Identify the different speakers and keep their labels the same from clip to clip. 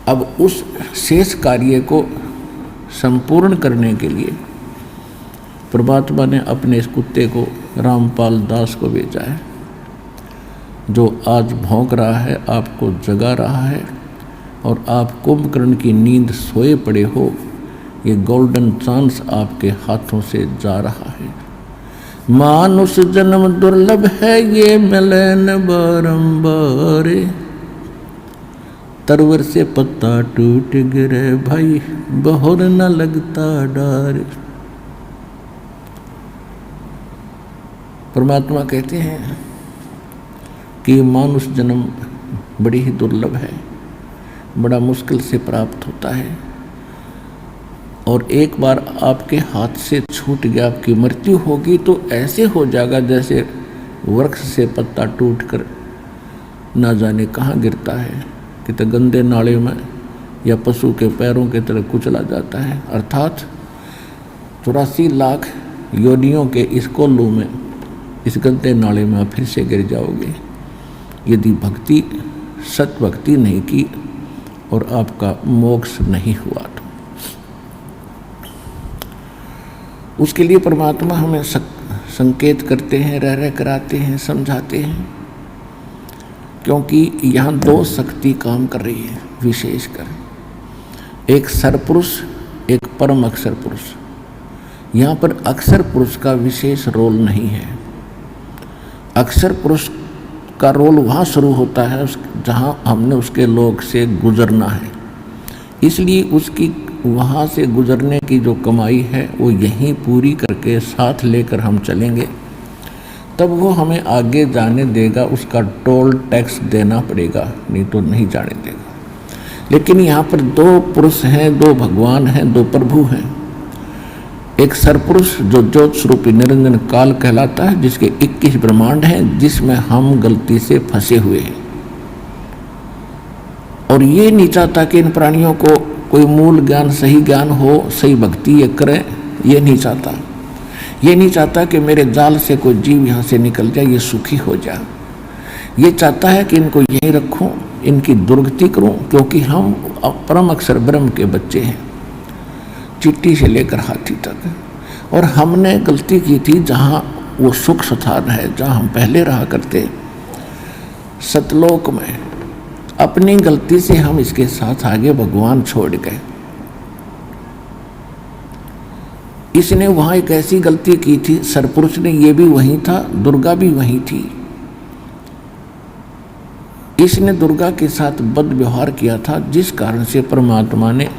Speaker 1: अब उस शेष कार्य को संपूर्ण करने के लिए परमात्मा ने अपने इस कुत्ते को रामपाल दास को भेजा है, जो आज भौंक रहा है, आपको जगा रहा है और आप कुंभकर्ण की नींद सोए पड़े हो। ये गोल्डन चांस आपके हाथों से जा रहा है। मानुष जन्म दुर्लभ है, ये मिले न बारंबार। तरवर से पत्ता टूट गिरे भाई, बहुर न लगता डार। परमात्मा कहते हैं कि मानुष जन्म बड़ी ही दुर्लभ है, बड़ा मुश्किल से प्राप्त होता है, और एक बार आपके हाथ से छूट गया, आपकी मृत्यु होगी तो ऐसे हो जाएगा जैसे वृक्ष से पत्ता टूटकर ना जाने कहाँ गिरता है, कितने गंदे नाले में या पशु के पैरों के तरह कुचला जाता है। अर्थात 84 लाख योनियों के इस कोल्लू में, इस गंदे नाले में आप फिर से गिर जाओगे यदि भक्ति, सत भक्ति नहीं की और आपका मोक्ष नहीं हुआ तो। उसके लिए परमात्मा हमें संकेत करते हैं, रह रह कराते हैं, समझाते हैं, क्योंकि यहाँ दो शक्ति काम कर रही है विशेषकर, एक सरपुरुष, एक परम अक्षर पुरुष। यहाँ पर अक्षर पुरुष का विशेष रोल नहीं है। अक्षर पुरुष का रोल वहाँ शुरू होता है जहाँ हमने उसके लोक से गुजरना है, इसलिए उसकी वहाँ से गुजरने की जो कमाई है वो यहीं पूरी करके साथ लेकर हम चलेंगे, तब वो हमें आगे जाने देगा। उसका टोल टैक्स देना पड़ेगा, नहीं तो नहीं जाने देगा। लेकिन यहाँ पर दो पुरुष हैं, दो भगवान हैं, दो प्रभु हैं। एक सरपुरुष जो ज्योत स्वरूपी निरंजन काल कहलाता है, जिसके 21 ब्रह्मांड हैं, जिसमें हम गलती से फंसे हुए हैं। और ये नहीं चाहता कि इन प्राणियों को कोई मूल ज्ञान, सही ज्ञान हो, सही भक्ति ये करें, ये नहीं चाहता। ये नहीं चाहता कि मेरे जाल से कोई जीव यहाँ से निकल जाए, ये सुखी हो जाए। ये चाहता है कि इनको यहीं रखूं, इनकी दुर्गति करूं, क्योंकि हम परम अक्षर ब्रह्म के बच्चे हैं, चींटी से लेकर हाथी तक। और हमने गलती की थी, जहाँ वो सुख स्थान है, जहाँ हम पहले रहा करते सतलोक में, अपनी गलती से हम इसके साथ आगे भगवान छोड़ गए। इसने वहाँ एक ऐसी गलती की थी, सरपुरुष ने, ये भी वहीं था, दुर्गा भी वहीं थी। इसने दुर्गा के साथ बद व्यवहार किया था, जिस कारण से परमात्मा ने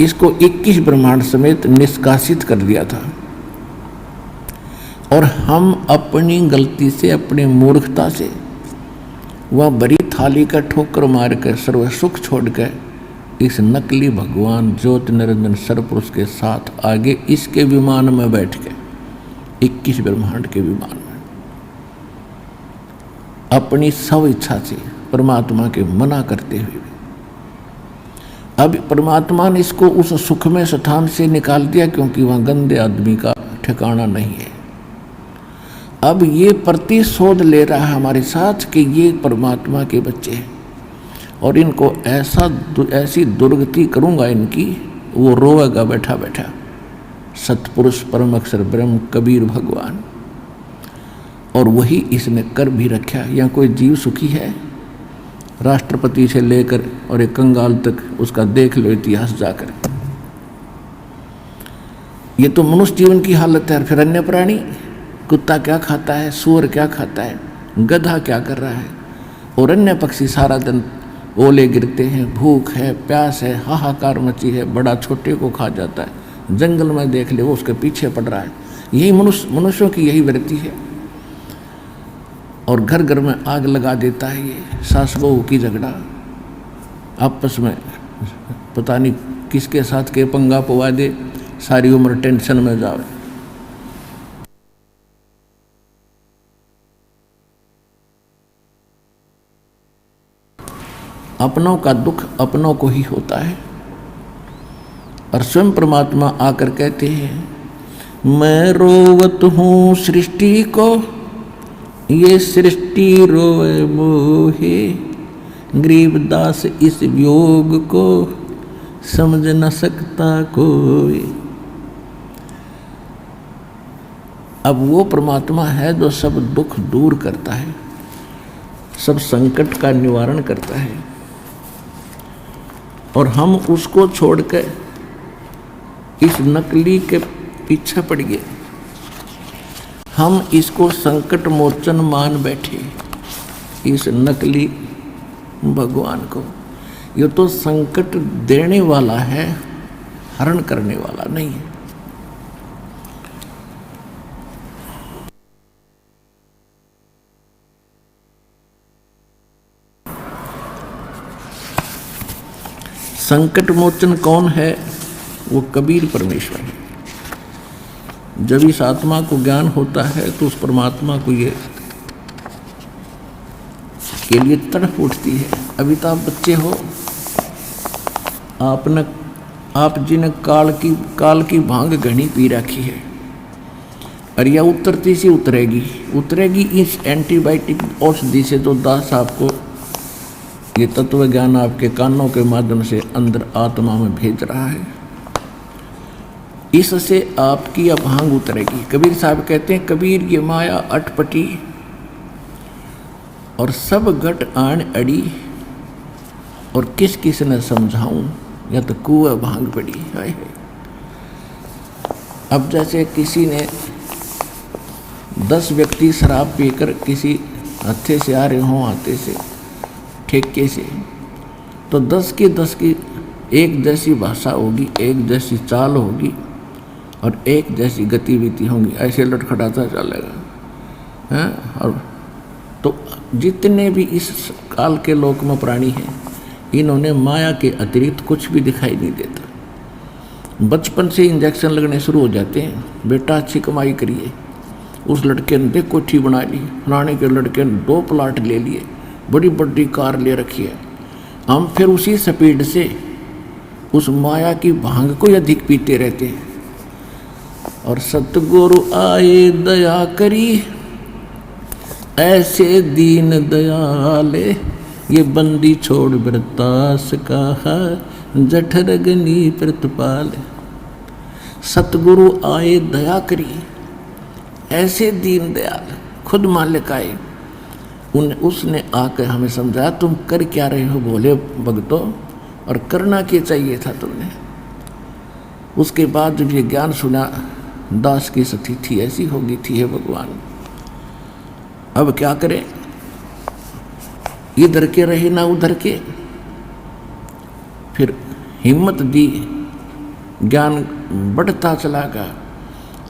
Speaker 1: इसको 21 ब्रह्मांड समेत निष्कासित कर दिया था। और हम अपनी गलती से, अपनी मूर्खता से वह बड़ी थाली का ठोकर मार कर सर्व सुख छोड़ कर इस नकली भगवान ज्योत निरंजन सरपुरुष के साथ आगे इसके विमान में बैठ के, 21 ब्रह्मांड के विमान में, अपनी स्व इच्छा से परमात्मा के मना करते हुए, अब परमात्मा ने इसको उस सुखमय स्थान से निकाल दिया, क्योंकि वहाँ गंदे आदमी का ठिकाना नहीं है। अब ये प्रतिशोध ले रहा है हमारे साथ कि ये परमात्मा के बच्चे हैं और इनको ऐसी दुर्गति करूँगा इनकी, वो रोएगा बैठा बैठा। सतपुरुष परम अक्षर ब्रह्म कबीर भगवान, और वही इसने कर भी रखा। यहाँ कोई जीव सुखी है? राष्ट्रपति से लेकर और एक कंगाल तक उसका देख लो इतिहास जाकर। ये तो मनुष्य जीवन की हालत है। फिर अन्य प्राणी, कुत्ता क्या खाता है, सूअर क्या खाता है, गधा क्या कर रहा है, और अन्य पक्षी सारा दिन ओले गिरते हैं, भूख है, प्यास है, हाहाकार मची है, बड़ा छोटे को खा जाता है। जंगल में देख ले, वो उसके पीछे पड़ रहा है। यही मनुष्यों की यही वृत्ति है। और घर घर में आग लगा देता है ये सास बहू की झगड़ा, आपस में पता नहीं किसके साथ के पंगा पवा दे, सारी उम्र टेंशन में जाए। अपनों का दुख अपनों को ही होता है। और स्वयं परमात्मा आकर कहते हैं, मैं रोवत हूँ सृष्टि को, ये सृष्टि रोए मोहे, गरीबदास इस वियोग को समझ न सकता कोई। अब वो परमात्मा है जो सब दुख दूर करता है, सब संकट का निवारण करता है, और हम उसको छोड़कर इस नकली के पीछे पड़ गए। हम इसको संकट मोचन मान बैठे, इस नकली भगवान को। ये तो संकट देने वाला है, हरण करने वाला नहीं है। संकट मोचन कौन है? वो कबीर परमेश्वर है। जब इस आत्मा को ज्ञान होता है तो उस परमात्मा को ये के लिए तड़प उठती है। अभी तो आप बच्चे हो, आप जिन्हें काल की भांग घनी पी रखी है, और यह उतरती सी उतरेगी इस एंटीबायोटिक औषधि से। तो दास आपको ये तत्व ज्ञान आपके कानों के माध्यम से अंदर आत्मा में भेज रहा है, इससे आपकी अब भांग उतरेगी। कबीर साहब कहते हैं, कबीर ये माया अटपटी और सब घट आन अड़ी, और किस किस ने समझाऊं, या तो कुआं भांग पड़ी है। अब जैसे किसी ने 10 व्यक्ति शराब पीकर किसी हत्थे से आ रहे हों, आते से ठेके से, तो 10 की एक जैसी भाषा होगी, एक जैसी चाल होगी और एक जैसी गतिविधि होंगी, ऐसे लटखटाता चलेगा हैं। और तो जितने भी इस काल के लोक में प्राणी हैं, इन्होंने माया के अतिरिक्त कुछ भी दिखाई नहीं देता। बचपन से इंजेक्शन लगने शुरू हो जाते हैं, बेटा अच्छी कमाई करिए, उस लड़के ने देख कोठी बना ली, फलाने के लड़के ने 2 प्लाट ले लिए, बड़ी बड़ी कार ले रखी है। हम फिर उसी स्पीड से उस माया की भांग को अधिक पीते रहते हैं। और सतगुरु आए दया करी, ऐसे दीन दयाले, ये बंदी छोड़ वृतास कहा, जठर गनी प्रतिपाल। सतगुरु आए दया करी, ऐसे दीन दयाल, खुद मालिक आए, उसने आकर हमें समझाया, तुम कर क्या रहे हो बोले भगतों, और करना क्या चाहिए था तुमने। उसके बाद जब ये ज्ञान सुना, दास की स्थिति ऐसी हो गई थी, है भगवान अब क्या करें, इधर के रहे ना उधर के। फिर हिम्मत दी, ज्ञान बढ़ता चला गया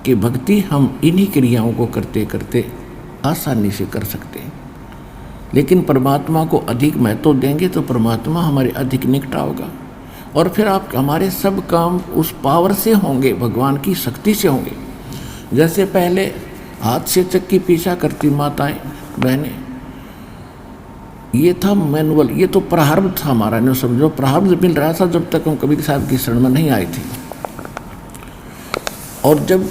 Speaker 1: कि भक्ति हम इन्हीं क्रियाओं को करते करते आसानी से कर सकते हैं। लेकिन परमात्मा को अधिक महत्व देंगे तो परमात्मा हमारे अधिक निकट होगा, और फिर आप हमारे सब काम उस पावर से होंगे, भगवान की शक्ति से होंगे। जैसे पहले हाथ से चक्की पीछा करती माताएं बहनें, ये था मैनुअल, ये तो प्रारब्ध था हमारा, न समझो प्रारब्ध मिल रहा था जब तक हम कबीर साहब की शरण में नहीं आए थे। और जब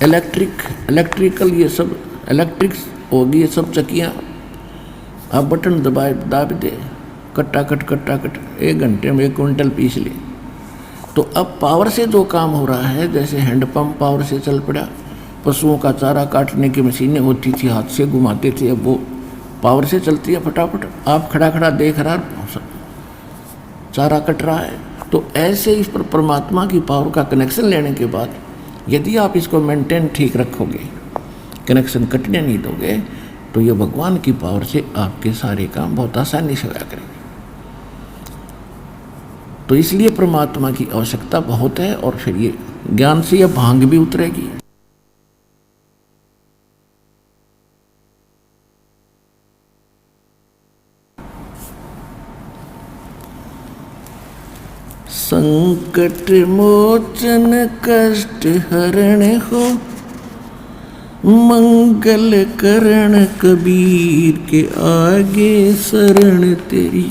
Speaker 1: इलेक्ट्रिकल ये सब इलेक्ट्रिक होगी, ये सब चक्कियाँ, आप बटन दाब दे, कट्टा कट 1 घंटे में 1 क्विंटल पीस ले। तो अब पावर से जो काम हो रहा है, जैसे हैंडपम्प पावर से चल पड़ा, पशुओं का चारा काटने की मशीनें होती थी, हाथ से घुमाते थे, अब वो पावर से चलती है, फटाफट आप खड़ा देख रहा, चारा कट रहा है। तो ऐसे इस पर परमात्मा की पावर का कनेक्शन लेने के बाद यदि आप इसको मेंटेन ठीक रखोगे, कनेक्शन कटने नहीं दोगे, तो ये भगवान की पावर से आपके सारे काम बहुत आसानी से होया करेंगे। तो इसलिए परमात्मा की आवश्यकता बहुत है, और फिर ये ज्ञान से यह भांग भी उतरेगी। संकट मोचन कष्ट हरण हो, मंगल करण कबीर के आगे शरण तेरी।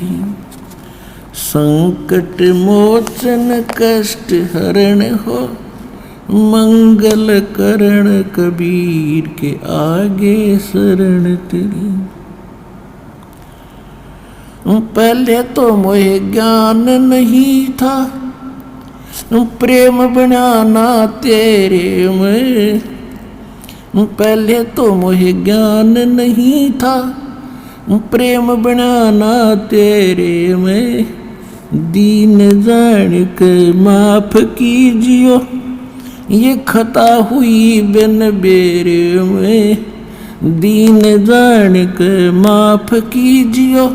Speaker 1: संकट मोचन कष्ट हरण हो, मंगल करण कबीर के आगे शरण तेरी। पहले तो मोहे ज्ञान नहीं था, प्रेम बनाना तेरे में। पहले तो मोहे ज्ञान नहीं था, प्रेम बनाना तेरे में। दीन जान के माफ कीजियो, ये खता हुई बिन बेरे में। दीन जान के माफ कीजियो,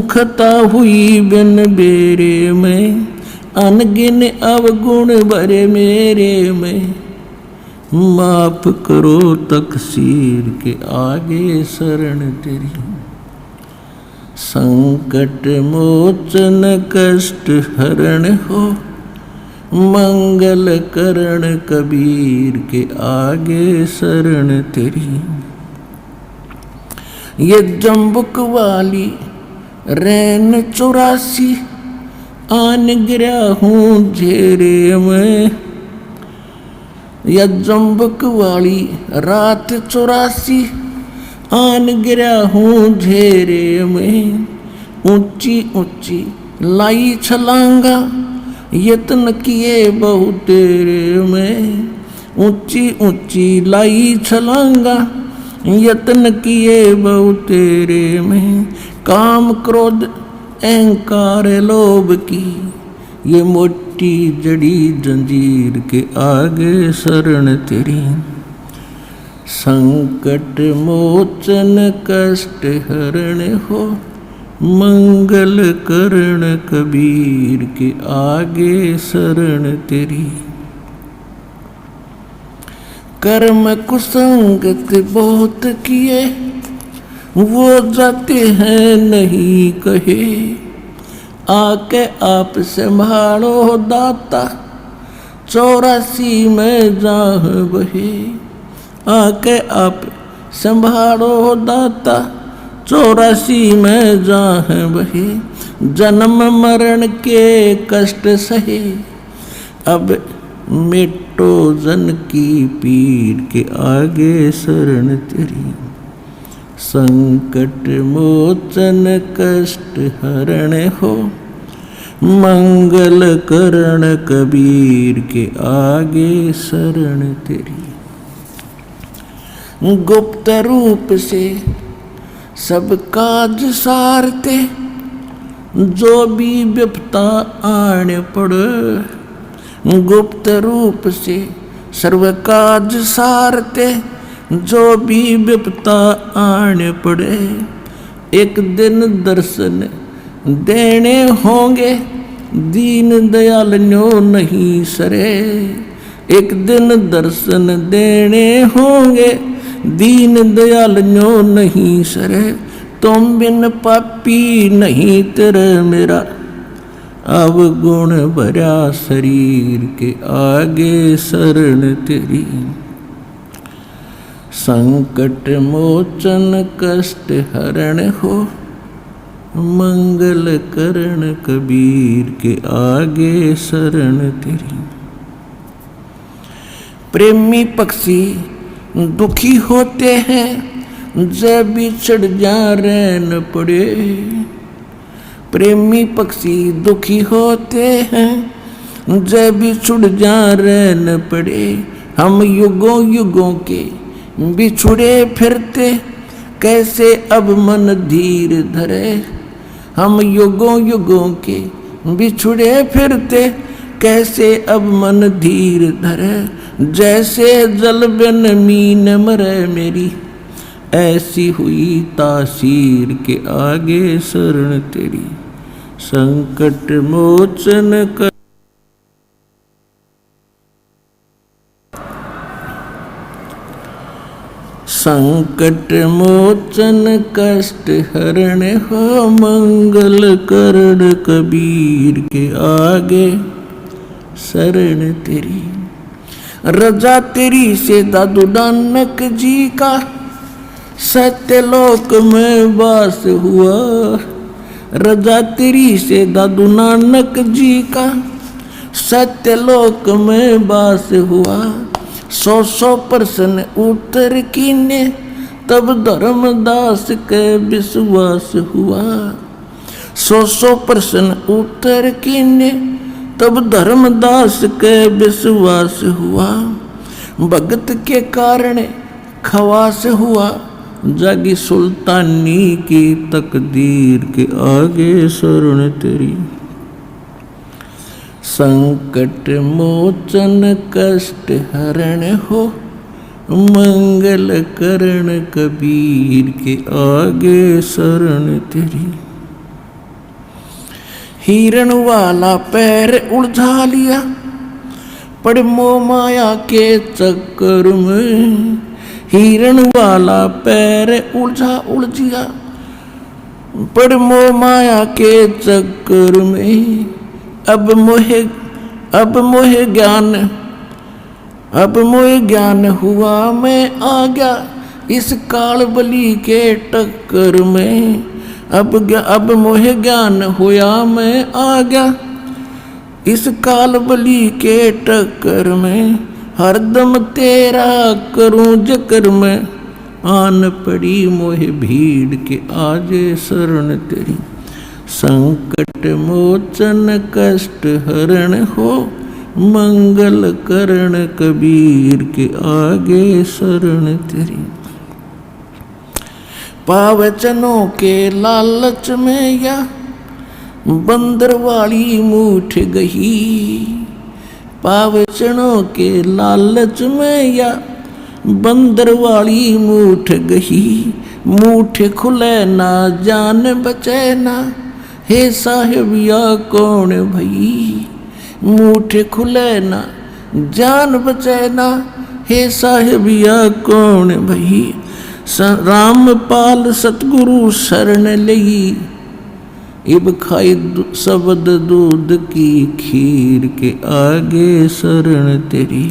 Speaker 1: खता हुई बिन बेरे में। अनगिन अवगुण भरे मेरे में, माफ करो तकसीर के आगे शरण तेरी। संकट मोचन कष्ट हरण हो, मंगल करण कबीर के आगे शरण तेरी। ये जम्बुक वाली रैन 84, आन गिरा हूँ झेरे में। या जम्बुक वाली रात 84, आन गिरा हूँ झेरे में। ऊंची ऊंची लाई छलांगा, यत्न किए बहु तेरे में। ऊंची ऊंची लाई छलांगा, यत्न किए बहु तेरे में। काम क्रोध अहंकार लोभ की, ये मोटी जड़ी जंजीर के आगे शरण तेरी। संकट मोचन कष्ट हरण हो, मंगल करण कबीर के आगे शरण तेरी। कर्म कुसंगत बहुत किए, वो जाते हैं नहीं कहे। आके आप संभालो दाता, 84 में जहाँ बहे। आके आप संभालो दाता, 84 में जहाँ बहे। जन्म मरण के कष्ट सहे, अब मिटो जन की पीर के आगे शरण तेरी। संकट मोचन कष्ट हरण हो, मंगल करण कबीर के आगे शरण तेरी। गुप्त रूप से सब काज सारते, जो भी विपता आने पड़े। गुप्त रूप से सर्व काज सारते, जो भी विपता आने पड़े। एक दिन दर्शन देने होंगे, दीन दयाल न्यो नहीं सरे। एक दिन दर्शन देने होंगे, दीन दयाल न्यो नहीं सरे। तुम बिन पापी नहीं तेरे मेरा, अवगुण भरा शरीर के आगे शरण तेरी। संकट मोचन कष्ट हरण हो, मंगल करण कबीर के आगे शरण तेरी। प्रेमी पक्षी दुखी होते हैं, जब बिछड़ जा रैन पड़े। प्रेमी पक्षी दुखी होते हैं, जब बिछड़ जा रैन पड़े। हम युगों युगों के बिछुड़े फिरते, कैसे अब मन धीर धरे। हम युगों युगों के बिछुड़े फिरते, कैसे अब मन धीर धरे। जैसे जल बिन मीन मरे मेरी, ऐसी हुई तासीर के आगे शरण तेरी। संकट मोचन कर संकट मोचन कष्ट हरण हो, मंगल करण कबीर के आगे शरण तेरी। रजा तेरी से दादू नानक जी का, सत्यलोक में वास हुआ। रजा तेरी से दादू नानक जी का, सत्यलोक में वास हुआ। 100 प्रश्न उत्तर कीने, तब धर्मदास के विश्वास हुआ। 100 प्रश्न उत्तर कीने तब धर्मदास के विश्वास हुआ। भगत के कारण खवास हुआ, जागी सुल्तानी की तकदीर के आगे शरण तेरी। संकट मोचन कष्ट हरण हो, मंगल करण कबीर के आगे शरण तेरी। हिरण वाला पैर उलझा लिया, पड़ मोह माया के चक्कर में। हिरण वाला पैर उलझिया, पड़ मोह माया के चक्कर में। अब मोह ज्ञान हुआ, मैं आ गया इस काल बली के टक्कर में। अब मोह ज्ञान हुआ, मैं आ गया इस काल बली के टक्कर में। हरदम तेरा करूं जिक्र में, आन पड़ी मोह भीड़ के आजे शरण तेरी। संकट मोचन कष्ट हरण हो, मंगल करण कबीर के आगे शरण तेरी। पावचनों के लालच में या बंदर वाली मूठ गही। पावचनों के लालच में या बंदर वाली मूठ गही। मूठ खुले ना जान बचे ना, हे साहिब या कौन भई। मूठ खुले ना जान बचे ना, हे साहिब या कौन भई। रामपाल सतगुरु शरण लई, इब खाई शब्द दूध की खीर के आगे शरण तेरी।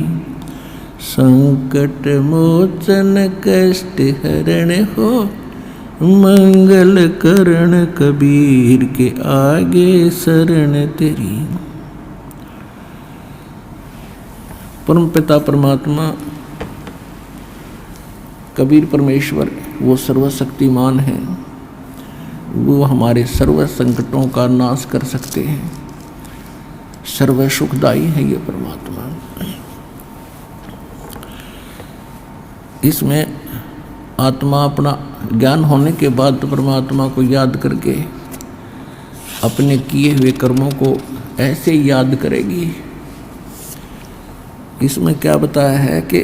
Speaker 1: संकट मोचन कष्ट हरण हो, मंगल करण कबीर के आगे शरण तेरी। परम पिता परमात्मा कबीर परमेश्वर वो सर्वशक्तिमान है, वो हमारे सर्व संकटों का नाश कर सकते हैं। सर्व सुखदाई है ये परमात्मा। इसमें आत्मा अपना ज्ञान होने के बाद तो परमात्मा को याद करके अपने किए हुए कर्मों को ऐसे याद करेगी। इसमें क्या बताया है कि